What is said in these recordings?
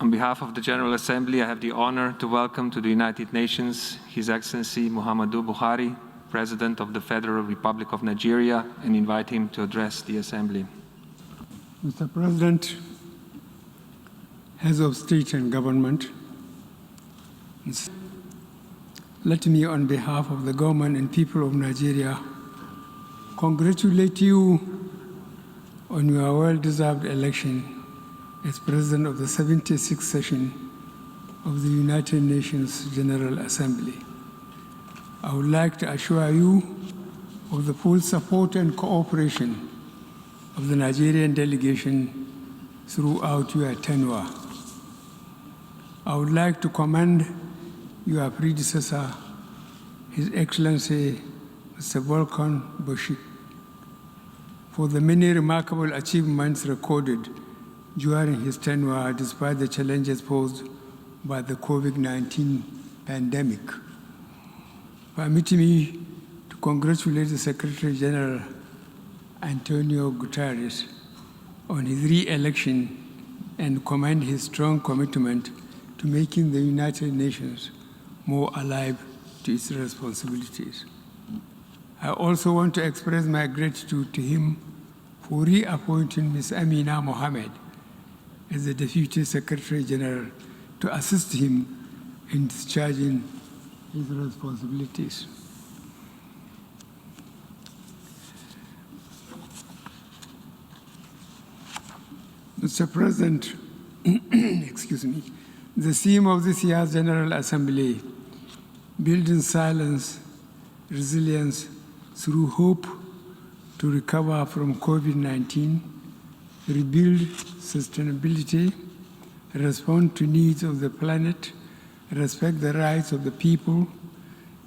On behalf of the General Assembly, I have the honor to welcome to the United Nations His Excellency MUHAMMADU Buhari, President of the Federal Republic of Nigeria, and invite him to address the Assembly. Mr. President, Heads of State and Government, let me, on behalf of the government and people of Nigeria, congratulate you on your well-deserved election as President of the 76th session of the United Nations General Assembly. I would like to assure you of the full support and cooperation of the Nigerian delegation throughout your tenure. I would like to commend your predecessor, His Excellency Mr. Volkan Bashir, for the many remarkable achievements recorded during his tenure despite the challenges posed by the COVID-19 pandemic. Permit me to congratulate the Secretary General Antonio Guterres on his re-election and commend his strong commitment to making the United Nations more alive to its responsibilities. I also want to express my gratitude to him for reappointing Ms. Amina Mohammed as the Deputy Secretary General to assist him in discharging his responsibilities. Mr. President, excuse me, the theme of this year's General Assembly, Building Silence, Resilience through Hope to Recover from COVID-19, Rebuild Sustainability, Respond to Needs of the Planet, Respect the Rights of the People,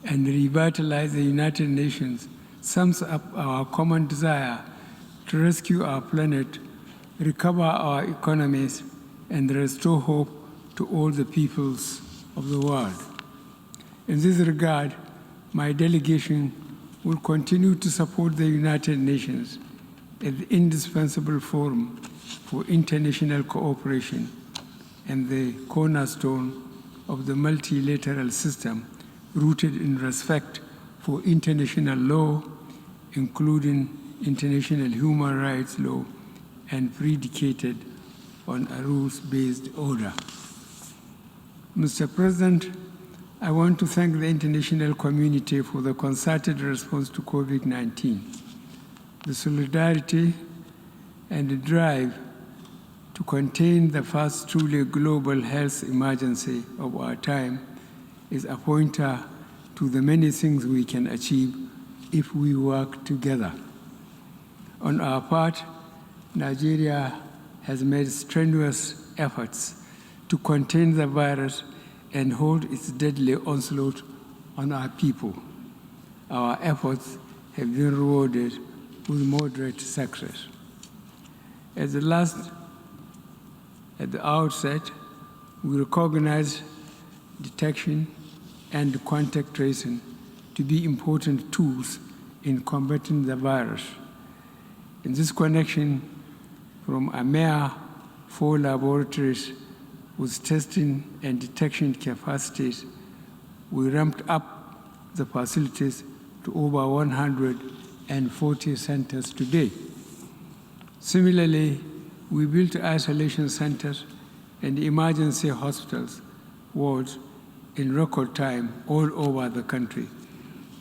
and Revitalize the United Nations sums up our common desire to rescue our planet, recover our economies, and restore hope to all the peoples of the world. In this regard, my delegation will continue to support the United Nations as the indispensable forum for international cooperation and the cornerstone of the multilateral system rooted in respect for international law, including international human rights law, and predicated on a rules-based order. Mr. President, I want to thank the international community for the concerted response to COVID-19. The solidarity and the drive to contain the first truly global health emergency of our time is a pointer to the many things we can achieve if we work together. On our part, Nigeria has made strenuous efforts to contain the virus and hold its deadly onslaught on our people. Our efforts have been rewarded with moderate success. At the outset, we recognize detection and contact tracing to be important tools in combating the virus. In this connection, from a mere 4 laboratories with testing and detection capacities, we ramped up the facilities to over 140 centers today. Similarly, we built isolation centers and emergency hospitals wards in record time all over the country.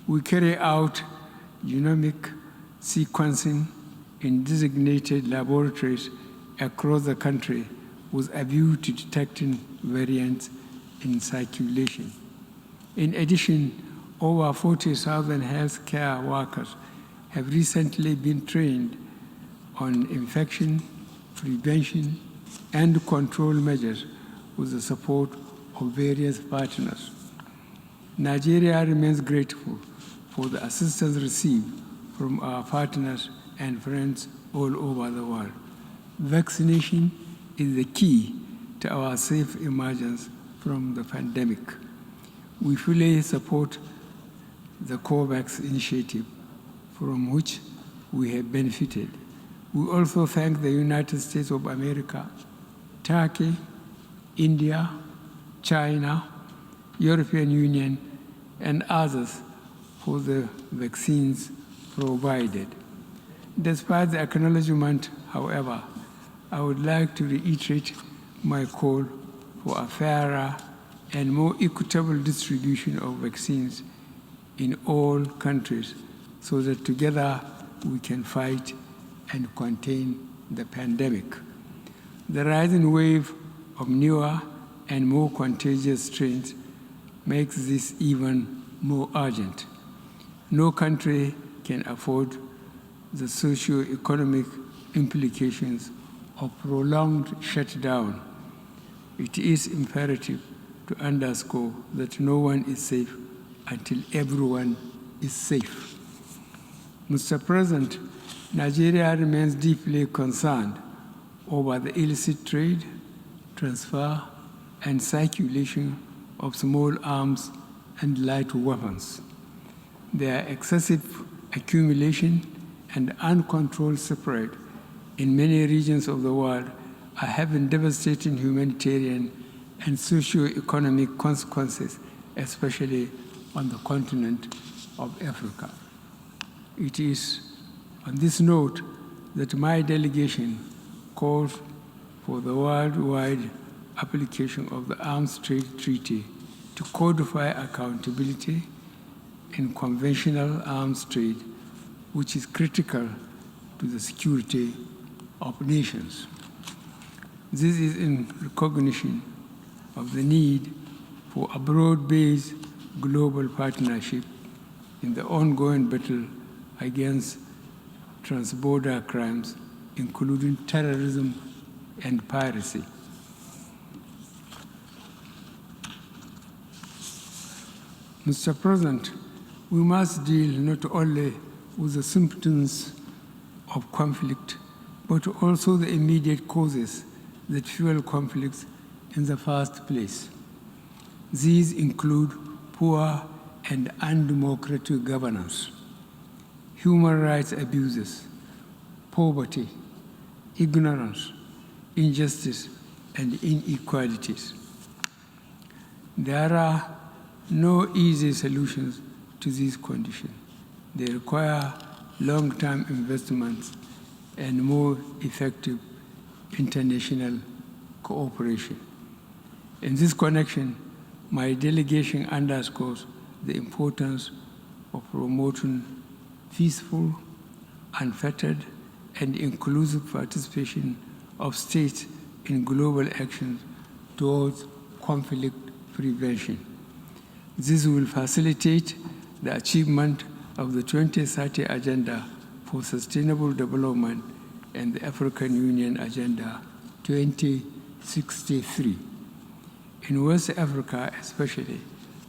We carry out genomic sequencing in designated laboratories across the country with a view to detecting variants in circulation. In addition, over 40,000 healthcare workers have recently been trained on infection, prevention, and control measures with the support of various partners. Nigeria remains grateful for the assistance received from our partners and friends all over the world. Vaccination is the key to our safe emergence from the pandemic. We fully support the COVAX initiative, from which we have benefited. We also thank the United States of America, Turkey, India, China, European Union, and others for the vaccines provided. Despite the acknowledgement, however, I would like to reiterate my call for a fairer and more equitable distribution of vaccines in all countries so that together we can fight and contain the pandemic. The rising wave of newer and more contagious strains makes this even more urgent. No country can afford the socio-economic implications of prolonged shutdown. It is imperative to underscore that no one is safe until everyone is safe. Mr. President, Nigeria remains deeply concerned over the illicit trade, transfer, and circulation of small arms and light weapons. Their excessive accumulation and uncontrolled spread in many regions of the world are having devastating humanitarian and socio-economic consequences, especially on the continent of Africa. It is on this note that my delegation calls for the worldwide application of the Arms Trade Treaty to codify accountability in conventional arms trade, which is critical to the security of nations. This is in recognition of the need for a broad-based global partnership in the ongoing battle against transborder crimes, including terrorism and piracy. Mr. President, we must deal not only with the symptoms of conflict, but also the immediate causes that fuel conflicts in the first place. These include poor and undemocratic governance, human rights abuses, poverty, ignorance, injustice, and inequalities. There are no easy solutions to these conditions. They require long-term investments and more effective international cooperation. In this connection, my delegation underscores the importance of promoting peaceful, unfettered, and inclusive participation of states in global actions towards conflict prevention. This will facilitate the achievement of the 2030 Agenda for Sustainable Development and the African Union Agenda 2063. In West Africa especially,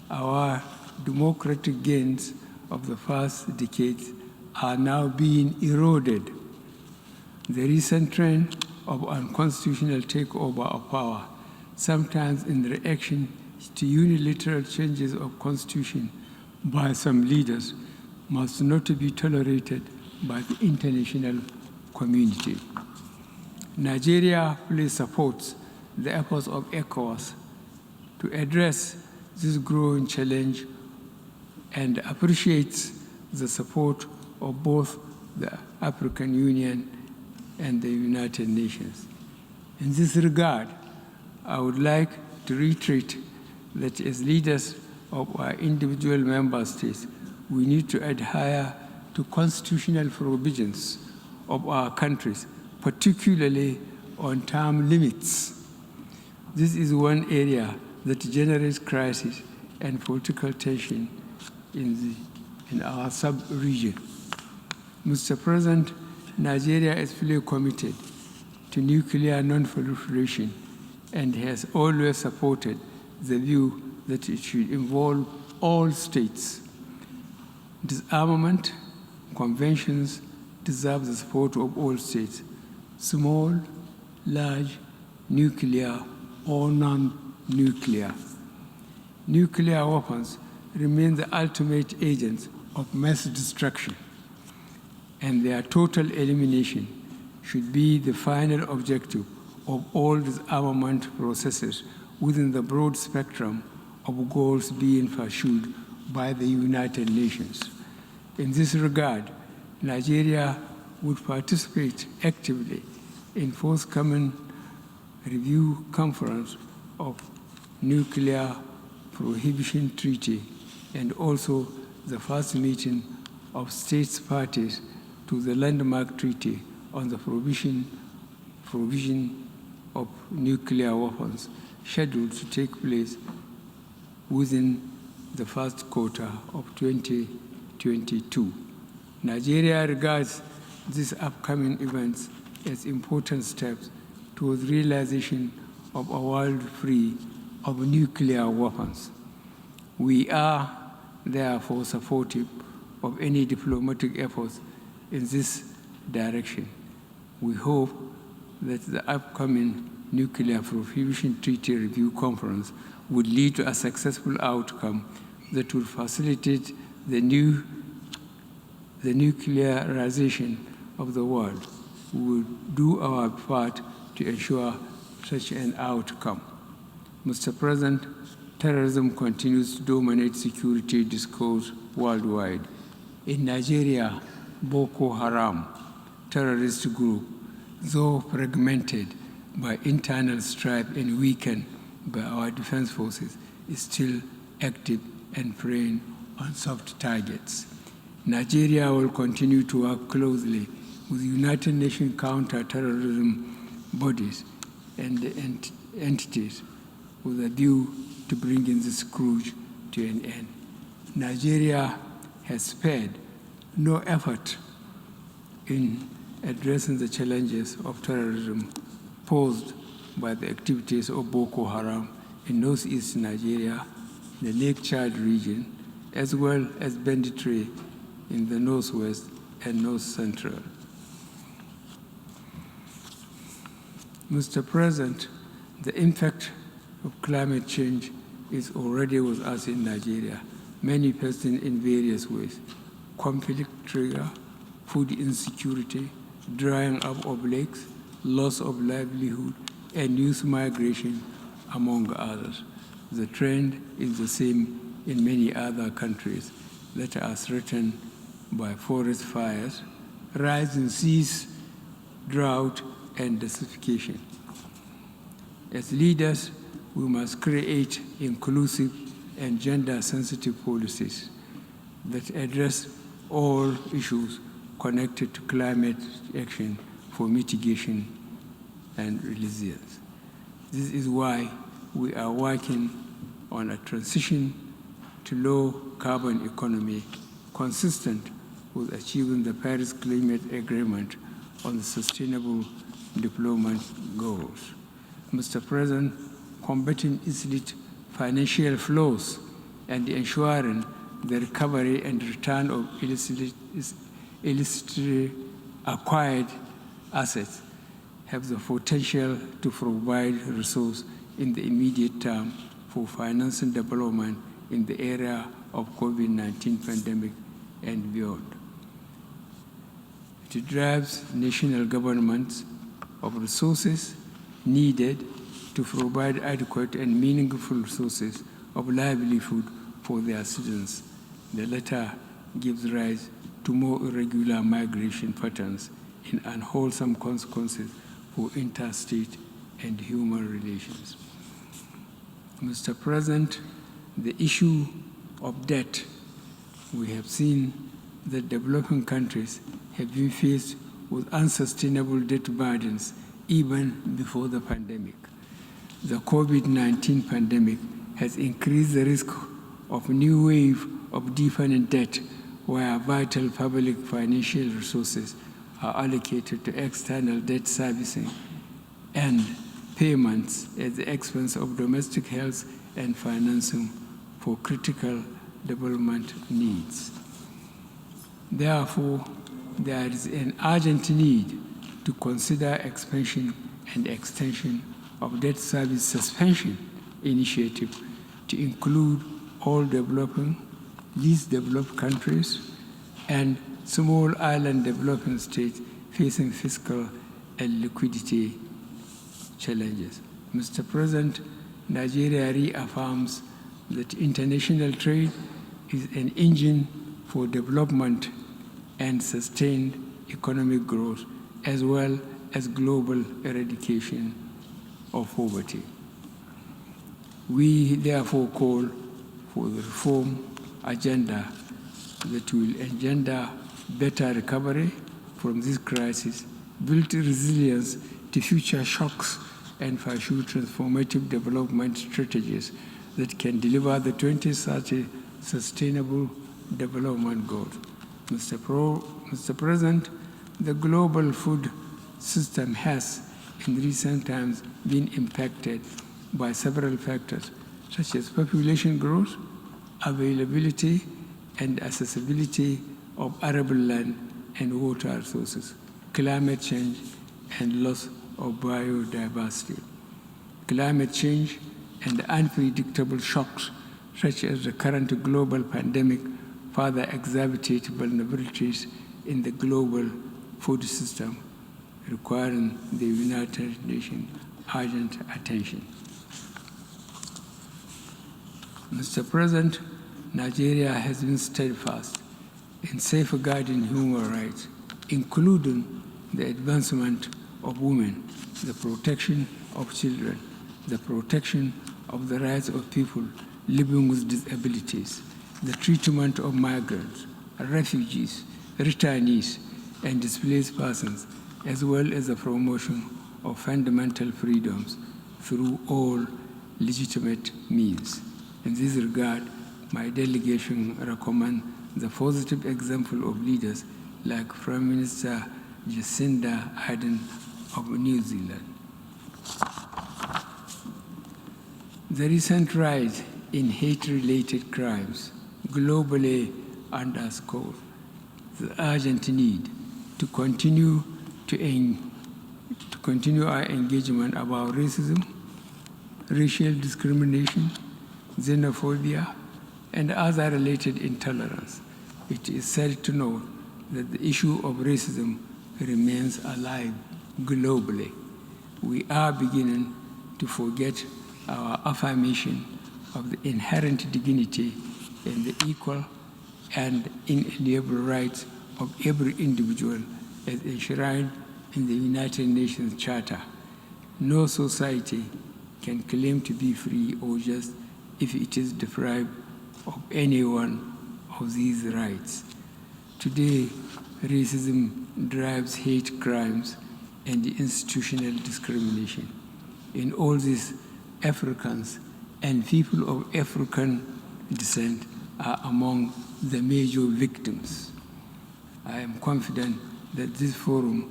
our democratic gains of the past decades are now being eroded. The recent trend of unconstitutional takeover of power, sometimes in reaction to unilateral changes of constitution by some leaders, must not be tolerated by the international community. Nigeria fully supports the efforts of ECOWAS to address this growing challenge and appreciates the support of both the African Union and the United Nations. In this regard, I would like to reiterate that as leaders of our individual member states, we need to adhere to constitutional provisions of our countries, particularly on term limits. This is one area that generates crisis and political tension in our sub-region. Mr. President, Nigeria is fully committed to nuclear non-proliferation and has always supported the view that it should involve all states. Disarmament conventions deserve the support of all states, small, large, nuclear, or non-nuclear. Nuclear weapons remain the ultimate agents of mass destruction, and their total elimination should be the final objective of all disarmament processes within the broad spectrum of goals being pursued by the United Nations. In this regard, Nigeria would participate actively in forthcoming review conference of Nuclear Prohibition Treaty and also the first meeting of states parties to the landmark treaty on the provision of nuclear weapons, scheduled to take place within the first quarter of 2022. Nigeria regards these upcoming events as important steps towards realization of a world free of nuclear weapons. We are therefore supportive of any diplomatic efforts in this direction. We hope that the upcoming Nuclear Prohibition Treaty Review Conference would lead to a successful outcome that would facilitate the nuclearization of the world. We will do our part to ensure such an outcome. Mr. President, terrorism continues to dominate security discourse worldwide. In Nigeria, Boko Haram, terrorist group, though fragmented by internal strife and weakened by our defense forces, is still active and preying on soft targets. Nigeria will continue to work closely with United Nations counter-terrorism bodies and entities with a view to bringing this scourge to an end. Nigeria has spared no effort in addressing the challenges of terrorism posed by the activities of Boko Haram in northeast Nigeria, the Lake Chad region, as well as banditry in the northwest and north central. Mr. President, the impact of climate change is already with us in Nigeria, manifesting in various ways: conflict trigger, food insecurity, drying up of lakes, loss of livelihood, and youth migration, among others. The trend is the same in many other countries that are threatened by forest fires, rising seas, drought, and desertification. As leaders, we must create inclusive and gender-sensitive policies that address all issues connected to climate action for mitigation and resilience. This is why we are working on a transition to low-carbon economy consistent with achieving the Paris Climate Agreement on the Sustainable Development Goals. Mr. President, combating illicit financial flows and ensuring the recovery and return of illicitly acquired assets have the potential to provide resources in the immediate term for financing development in the area of COVID-19 pandemic and beyond. It drives national governments of resources needed to provide adequate and meaningful resources of livelihood for their citizens. The latter gives rise to more irregular migration patterns and unwholesome consequences for interstate and human relations. Mr. President, the issue of debt, we have seen that developing countries have been faced with unsustainable debt burdens even before the pandemic. The COVID-19 pandemic has increased the risk of a new wave of deepening debt where vital public financial resources are allocated to external debt servicing and payments at the expense of domestic health and financing for critical development needs. Therefore, there is an urgent need to consider expansion and extension of debt service suspension initiative to include all developing, least developed countries and small island developing states facing fiscal and liquidity challenges. Mr. President, Nigeria reaffirms that international trade is an engine for development and sustained economic growth, as well as global eradication of poverty. We therefore call for the reform agenda that will engender better recovery from this crisis, build resilience to future shocks, and pursue transformative development strategies that can deliver the 2030 Sustainable Development Goals. Mr. President, the global food system has in recent times been impacted by several factors, such as population growth, availability and accessibility of arable land and water resources, climate change, and loss of biodiversity. Climate change and unpredictable shocks, such as the current global pandemic, further exacerbate vulnerabilities in the global food system, requiring the United Nations urgent attention. Mr. President, Nigeria has been steadfast in safeguarding human rights, including the advancement of women, the protection of children, the protection of the rights of people living with disabilities, the treatment of migrants, refugees, returnees, and displaced persons, as well as the promotion of fundamental freedoms through all legitimate means. In this regard, my delegation recommends the positive example of leaders like Prime Minister Jacinda Ardern of New Zealand. The recent rise in hate-related crimes globally underscores the urgent need to continue our engagement about racism, racial discrimination, xenophobia, and other related intolerance. It is sad to note that the issue of racism remains alive globally. We are beginning to forget our affirmation of the inherent dignity and the equal and inalienable rights of every individual as enshrined in the United Nations Charter. No society can claim to be free or just if it is deprived of any one of these rights. Today, racism drives hate crimes and institutional discrimination. In all this, Africans and people of African descent are among the major victims. I am confident that this forum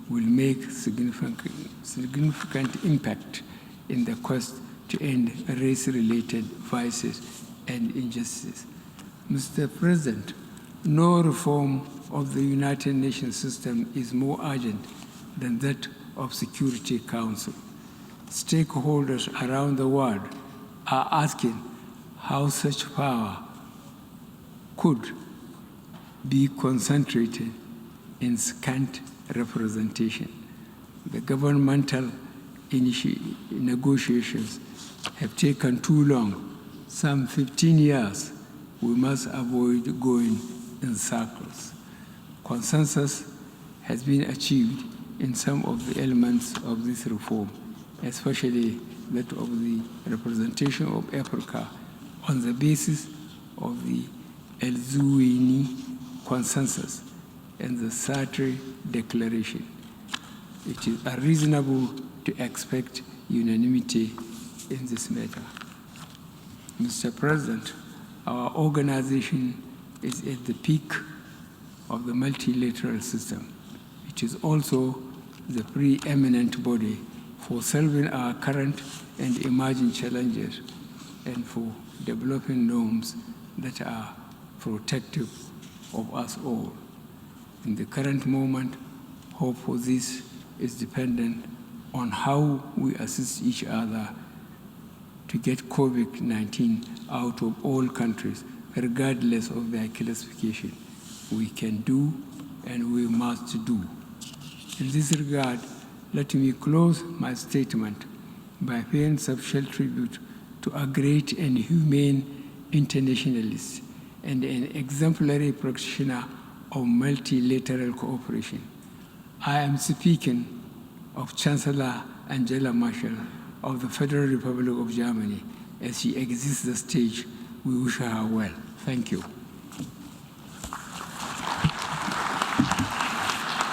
will make significant impact in the quest to end race-related vices and injustice. Mr. President, no reform of the United Nations system is more urgent than that of Security Council. Stakeholders around the world are asking how such power could be concentrated in scant representation. The governmental negotiations have taken too long, some 15 years. We must avoid going in circles. Consensus has been achieved in some of the elements of this reform, especially that of the representation of Africa on the basis of the El-Zuwaini Consensus and the Sartre Declaration. It is unreasonable to expect unanimity in this matter. Mr. President, our organization is at the peak of the multilateral system. It is also the preeminent body for solving our current and emerging challenges and for developing norms that are protective of us all. In the current moment, hope for this is dependent on how we assist each other to get COVID-19 out of all countries, regardless of their classification. We can do and we must do. In this regard, Let me close my statement by paying special tribute to a great and humane internationalist and an exemplary practitioner of multilateral cooperation. I am speaking of Chancellor Angela Merkel of the Federal Republic of Germany. As she exits the stage, we wish her well. Thank you.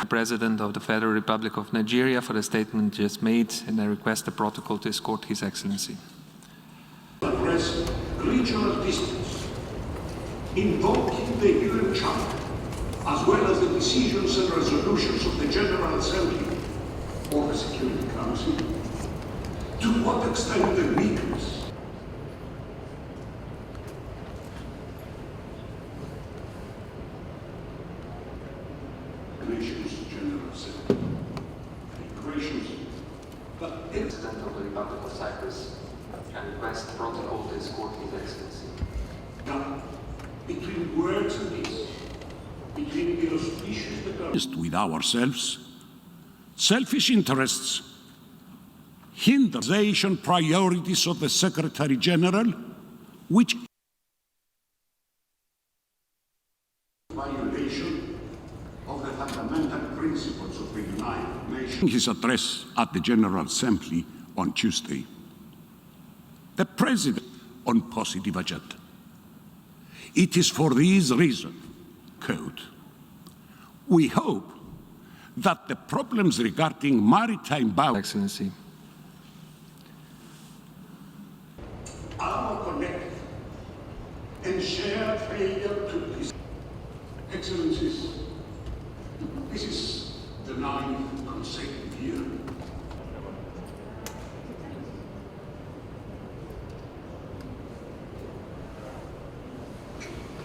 President of the Federal Republic of Nigeria for the statement just made, and I request the protocol to escort His Excellency. Address regional disputes, invoking the UN Charter, as well as the decisions and resolutions of the General Assembly or the Security Council. To what extent the weakness Nations General Assembly. Equations, but President of the Republic of Cyprus, I request the protocol to escort His Excellency. now, between words and deeds, between the auspicious development With ourselves, selfish interests hinder the priorities of the Secretary General, which violation of the fundamental principles of the United Nations. in his address at the General Assembly on Tuesday, the President on positive agenda. It is for this reason, quote, we hope that the problems regarding maritime boundaries Excellency. Our collective and shared failure to peace. Excellencies, this is the 9th consecutive year